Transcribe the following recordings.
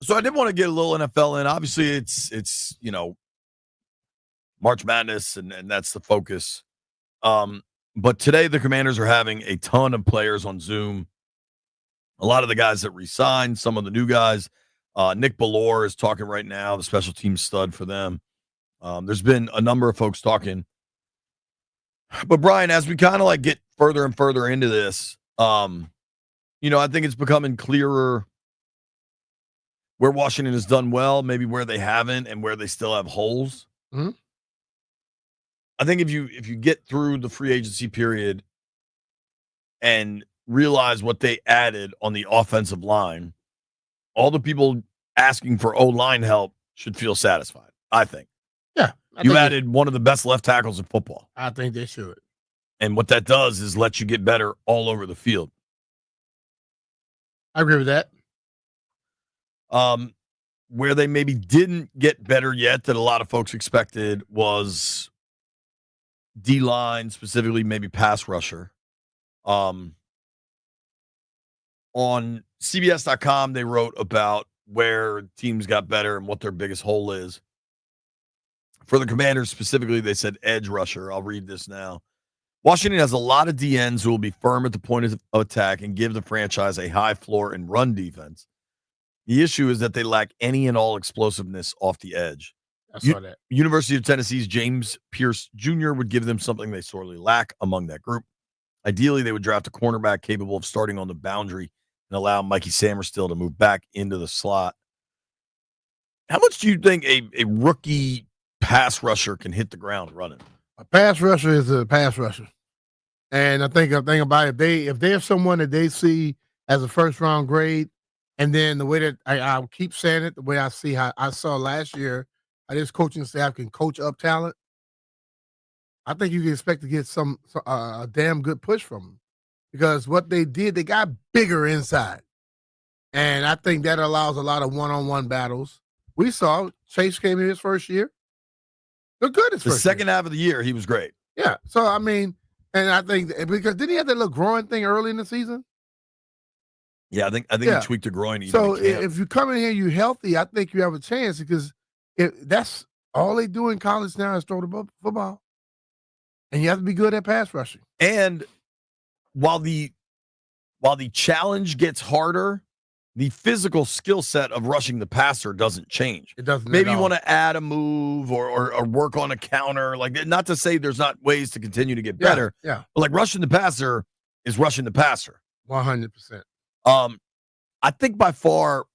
So I did want to get a little NFL in. Obviously, it's March Madness, and that's the focus. But today the Commanders are having a ton of players on Zoom. A lot of the guys that resigned, some of the new guys. Nick Ballore is talking right now, the special team stud for them. There's been a number of folks talking. But Brian, as we kind of like get further and further into this, I think it's becoming clearer where Washington has done well, maybe where they haven't, and where they still have holes. Mm-hmm. I think if you get through the free agency period and realize what they added on the offensive line, all the people asking for O-line help should feel satisfied, I think. Yeah. You added one of the best left tackles in football. I think they should. And what that does is let you get better all over the field. I agree with that. Where they maybe didn't get better yet that a lot of folks expected was D-line, specifically maybe pass rusher. On CBS.com, they wrote about where teams got better and what their biggest hole is. For the Commanders specifically, they said edge rusher. I'll read this now. Washington has a lot of DNs who will be firm at the point of attack and give the franchise a high floor and run defense. The issue is that they lack any and all explosiveness off the edge. I saw that. University of Tennessee's James Pierce Jr. would give them something they sorely lack among that group. Ideally, they would draft a cornerback capable of starting on the boundary and allow Mikey Samerstill to move back into the slot. How much do you think a rookie pass rusher can hit the ground running? A pass rusher is a pass rusher. And I think about it, if they have someone that they see as a first-round grade, and then the way that I'll keep saying it, the way I see how I saw last year, how this coaching staff can coach up talent, I think you can expect to get a damn good push from them. Because what they did, they got bigger inside. And I think that allows a lot of one-on-one battles. We saw Chase came in his first year. They're good his The first second year. half of the year, he was great. Yeah. So, I mean, and I think because didn't he have that little growing thing early in the season? Yeah, I think he tweaked a groin. So if you come in here, you're healthy, I think you have a chance because that's all they do in college now is throw the football. And you have to be good at pass rushing. And while the challenge gets harder, the physical skill set of rushing the passer doesn't change. It doesn't. Maybe you want to add a move or work on a counter. Like, not to say there's not ways to continue to get better. Yeah. But like rushing the passer is rushing the passer. 100%. I think by far,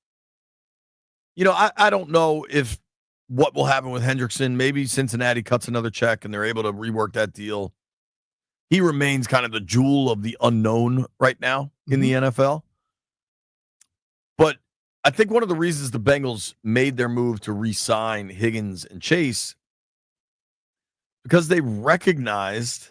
I don't know if what will happen with Hendrickson. Maybe Cincinnati cuts another check and they're able to rework that deal. He remains kind of the jewel of the unknown right now in the NFL. But I think one of the reasons the Bengals made their move to re-sign Higgins and Chase, because they recognized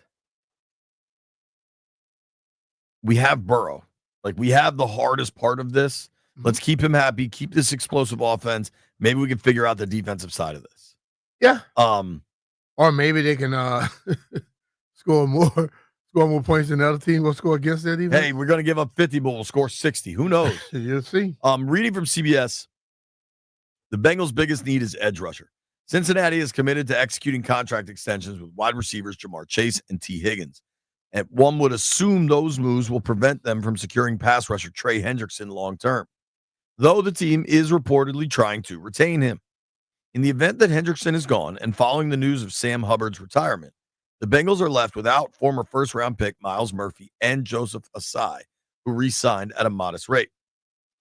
we have Burrow. Like, we have the hardest part of this. Let's keep him happy, keep this explosive offense. Maybe we can figure out the defensive side of this. Yeah. Or maybe they can score more points than the other team will score against their defense. Hey, we're going to give up 50, but we'll score 60. Who knows? You'll see. Reading from CBS, the Bengals' biggest need is edge rusher. Cincinnati is committed to executing contract extensions with wide receivers Jamar Chase and T. Higgins. And one would assume those moves will prevent them from securing pass rusher Trey Hendrickson long term, though the team is reportedly trying to retain him. In the event that Hendrickson is gone and following the news of Sam Hubbard's retirement, the Bengals are left without former first-round pick Myles Murphy and Joseph Asai, who re-signed at a modest rate.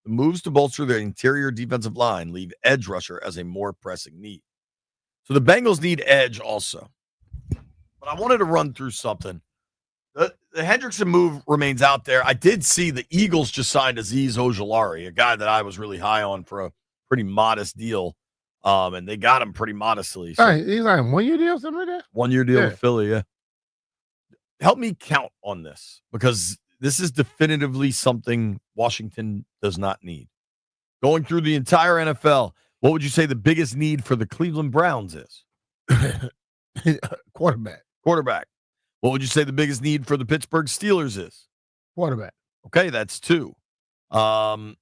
The moves to bolster their interior defensive line leave edge rusher as a more pressing need. So the Bengals need edge also. But I wanted to run through something. The Hendrickson move remains out there. I did see the Eagles just signed Azeez Ojulari, a guy that I was really high on for a pretty modest deal. And they got him pretty modestly. So. He's like a 1 year deal, something like that? 1 year deal with Philly, yeah. Help me count on this, because this is definitively something Washington does not need. Going through the entire NFL, what would you say the biggest need for the Cleveland Browns is? Quarterback. What would you say the biggest need for the Pittsburgh Steelers is? Quarterback. Okay, that's 2. I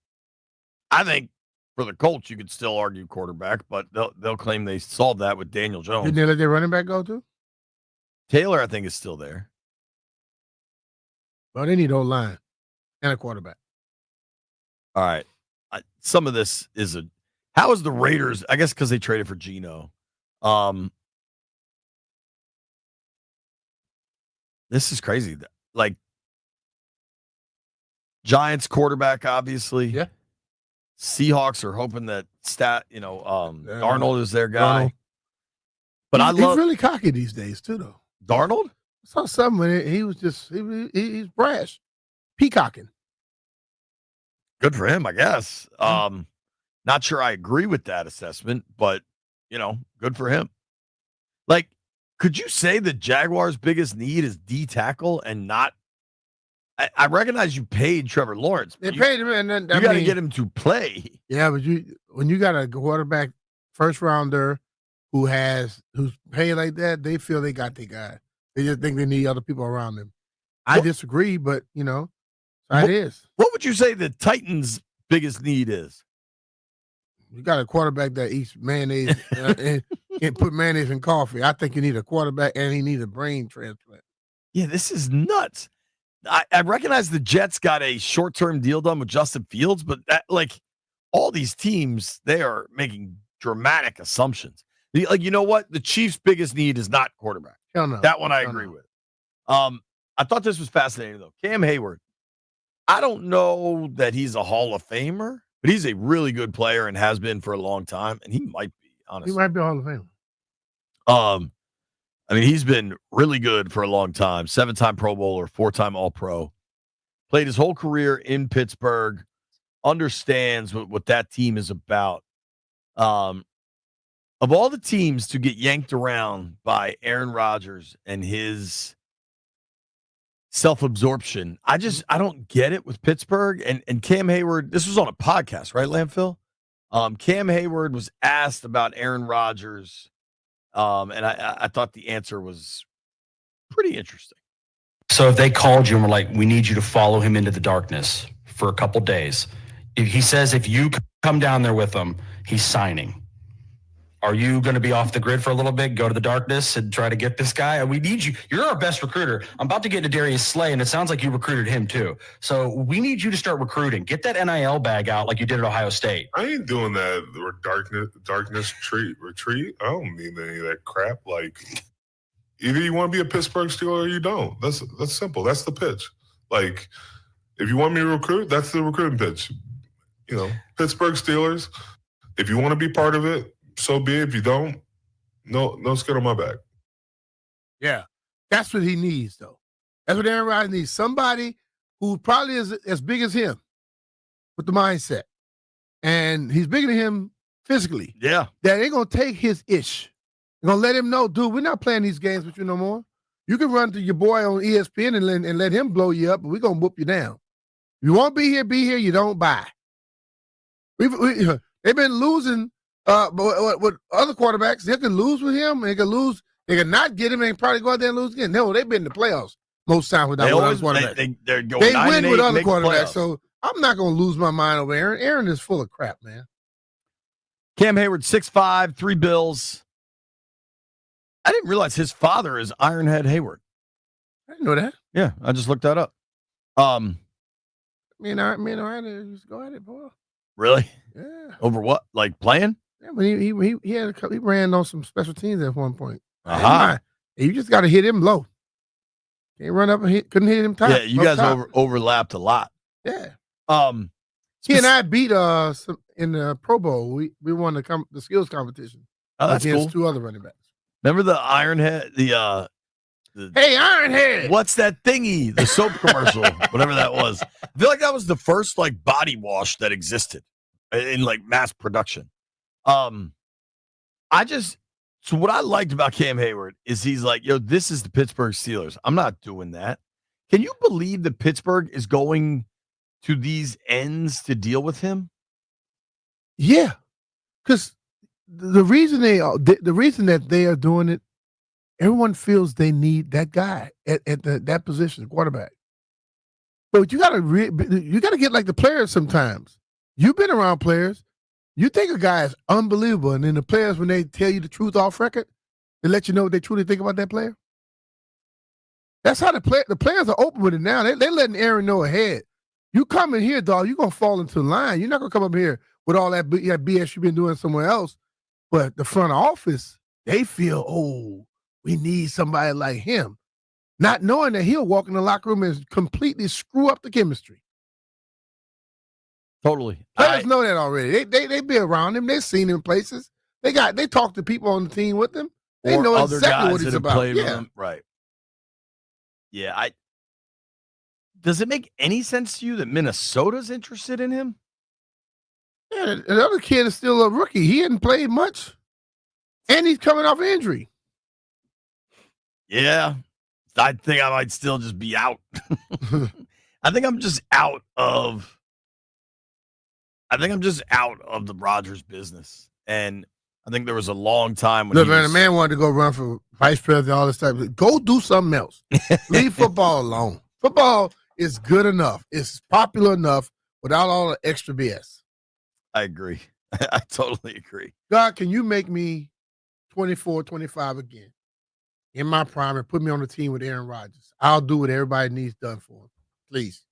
think for the Colts, you could still argue quarterback, but they'll claim they solved that with Daniel Jones. Didn't they let their running back go too? Taylor, I think, is still there. Well, they need O-line and a quarterback. All right. Some of this is how is the Raiders? I guess because they traded for Geno. This is crazy. Like Giants quarterback, obviously. Yeah. Seahawks are hoping that Darnold is their guy. Darnold. But he's really cocky these days too, though. Darnold? I saw something with it. He was just he's brash, peacocking. Good for him, I guess. Not sure I agree with that assessment, but good for him. Like, could you say the Jaguars' biggest need is D tackle and not? I recognize you paid Trevor Lawrence. They paid him, and then you got to get him to play. Yeah, but when you got a quarterback first rounder who's paid like that, they feel they got their guy. They just think they need other people around them. I disagree, but it is. What would you say the Titans' biggest need is? You got a quarterback that eats mayonnaise and put mayonnaise in coffee. I think you need a quarterback, and he needs a brain transplant. Yeah, this is nuts. I recognize the Jets got a short-term deal done with Justin Fields, but all these teams, they are making dramatic assumptions. Like, you know what? The Chiefs' biggest need is not quarterback. Hell no. That one I agree with. I thought this was fascinating, though. Cam Hayward. I don't know that he's a Hall of Famer, but he's a really good player and has been for a long time, and he might be, honestly. He might be a Hall of Famer. I mean, he's been really good for a long time. 7-time Pro Bowler, 4-time All-Pro. Played his whole career in Pittsburgh. Understands what that team is about. Of all the teams to get yanked around by Aaron Rodgers and his self-absorption, I don't get it with Pittsburgh. And Cam Hayward, this was on a podcast, right, Landfill? Cam Hayward was asked about Aaron Rodgers. And I thought the answer was pretty interesting. So if they called you and were like, we need you to follow him into the darkness for a couple days. He says if you come down there with him, he's signing. Are you going to be off the grid for a little bit, go to the darkness and try to get this guy? We need you. You're our best recruiter. I'm about to get to Darius Slay, and it sounds like you recruited him too. So we need you to start recruiting. Get that NIL bag out like you did at Ohio State. I ain't doing that darkness retreat. I don't need any of that crap. Like, either you want to be a Pittsburgh Steeler or you don't. That's simple. That's the pitch. Like, if you want me to recruit, that's the recruiting pitch. Pittsburgh Steelers, if you want to be part of it, so be it. If you don't, no skin on my back. Yeah, that's what he needs, though. That's what Aaron Rodgers needs. Somebody who probably is as big as him with the mindset. And he's bigger than him physically. Yeah. That ain't going to take his ish. They're going to let him know, dude, we're not playing these games with you no more. You can run to your boy on ESPN and let him blow you up, but we're going to whoop you down. If you want to be here, you don't buy. They've been losing. But with other quarterbacks, they can lose with him. They can lose. They can not get him and probably go out there and lose again. No, they've been in the playoffs most times without other quarterbacks. They win with other quarterbacks. So I'm not going to lose my mind over Aaron. Aaron is full of crap, man. Cam Hayward, 6'5", 3 bills. I didn't realize his father is Ironhead Hayward. I didn't know that. Yeah, I just looked that up. Me and I just go at it, boy. Really? Yeah. Over what? Like playing? Yeah, but he ran on some special teams at one point. Uh-huh. You just got to hit him low. Can't run up and couldn't hit him top. Yeah, you guys overlapped a lot. Yeah. He and I beat in the Pro Bowl. We won the skills competition. Oh, that's against cool. 2 other running backs. Remember the Ironhead? Hey, Ironhead! What's that thingy? The soap commercial, whatever that was. I feel like that was the first body wash that existed in mass production. So what I liked about Cam Hayward is he's like, this is the Pittsburgh Steelers. I'm not doing that. Can you believe that Pittsburgh is going to these ends to deal with him? Yeah, because the reason that they are doing it, everyone feels they need that guy at that position, quarterback. But you gotta get like the players sometimes. You've been around players. You think a guy is unbelievable, and then the players, when they tell you the truth off record, they let you know what they truly think about that player. That's how the players are open with it now. They letting Aaron know ahead. You come in here, dog, you're going to fall into line. You're not going to come up here with all that BS you've been doing somewhere else. But the front office, they feel, oh, we need somebody like him. Not knowing that he'll walk in the locker room and completely screw up the chemistry. Totally. Players know that already. They be around him. They've seen him places. They talk to people on the team with him. They know other exactly guys what he's that have about. played with him. Right. Yeah. Does it make any sense to you that Minnesota's interested in him? Yeah, the other kid is still a rookie. He hadn't played much, and he's coming off injury. Yeah. I think I might still just be out. I think I'm just out of the Rodgers business. And I think there was a long time when the man wanted to go run for vice president, all this type of go do something else. Leave football alone. Football is good enough. It's popular enough without all the extra BS. I agree. I totally agree. God, can you make me 24, 25 again in my prime and put me on the team with Aaron Rodgers? I'll do what everybody needs done for him. Please.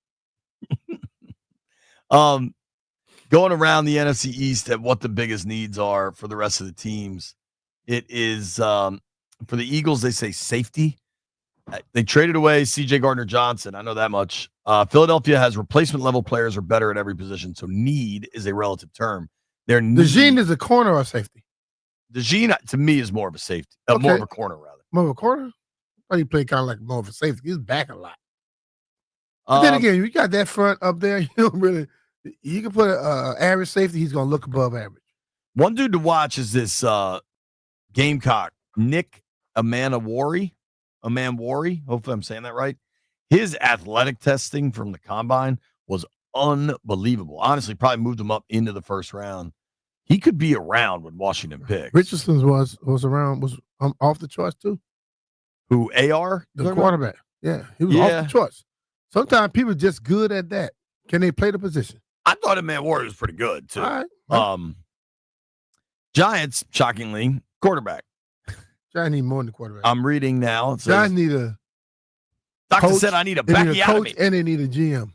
Going around the NFC East at what the biggest needs are for the rest of the teams, it is for the Eagles, they say safety. They traded away C.J. Gardner-Johnson. I know that much. Philadelphia has replacement-level players or better at every position, so need is a relative term. DeJean is a corner or safety? DeJean, to me, is more of a safety. Okay. More of a corner, rather. More of a corner? I thought he played kind of like more of a safety. He's back a lot. But then again, you got that front up there. You don't really – you can put an average safety. He's going to look above average. One dude to watch is this Gamecock, Nick Amanwari. Hopefully I'm saying that right. His athletic testing from the combine was unbelievable. Honestly, probably moved him up into the first round. He could be around when Washington picks. Richardson was around, was off the charts too. Who, AR? The quarterback. Yeah, he was off the charts. Sometimes people are just good at that. Can they play the position? I thought Amanwari was pretty good too. All right. Giants, shockingly, quarterback. Giants need more than the quarterback. I'm reading now. It says, Giants need a doctor coach, said I need a they need a back coach and they need a GM.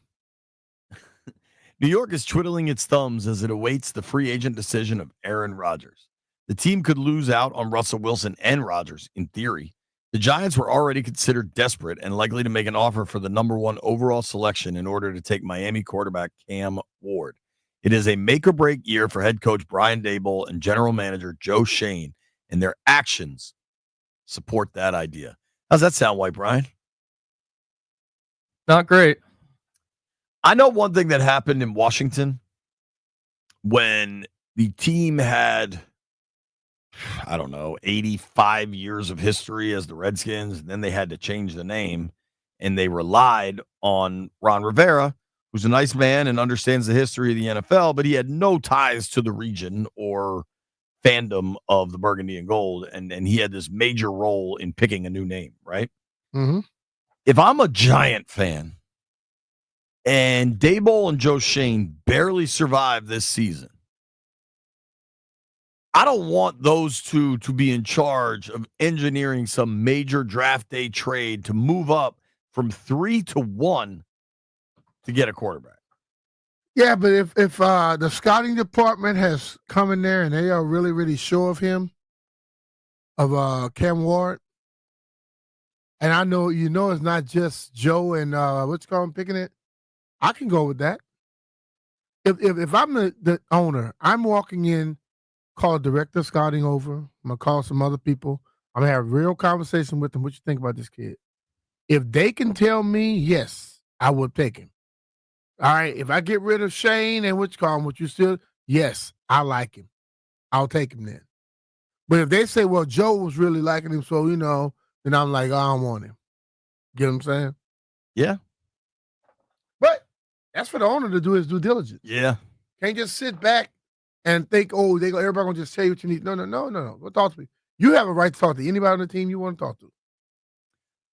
New York is twiddling its thumbs as it awaits the free agent decision of Aaron Rodgers. The team could lose out on Russell Wilson and Rodgers, in theory. The Giants were already considered desperate and likely to make an offer for the number 1 overall selection in order to take Miami quarterback Cam Ward. It is a make-or-break year for head coach Brian Daboll and general manager Joe Shane, and their actions support that idea. How's that sound, White Brian? Not great. I know one thing that happened in Washington when the team had, 85 years of history as the Redskins, and then they had to change the name, and they relied on Ron Rivera, who's a nice man and understands the history of the NFL, but he had no ties to the region or fandom of the Burgundy and Gold, and he had this major role in picking a new name, right? Mm-hmm. If I'm a Giant fan and Daboll and Joe Shane barely survived this season, I don't want those two to be in charge of engineering some major draft day trade to move up from 3 to 1 to get a quarterback. Yeah, but if the scouting department has come in there and they are really, really sure of him, of Cam Ward, and I know it's not just Joe and what's called picking it, I can go with that. If I'm the owner, I'm walking in, call director of scouting over. I'm gonna call some other people. I'm gonna have a real conversation with them. What you think about this kid? If they can tell me, yes, I would pick him. All right. If I get rid of Shane and yes, I like him. I'll take him then. But if they say, well, Joe was really liking him, so then I'm like, I don't want him. Get what I'm saying? Yeah. But that's for the owner to do his due diligence. Yeah. Can't just sit back and think, everybody gonna just tell you what you need. No. Go talk to me. You have a right to talk to anybody on the team you want to talk to.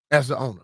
As the owner.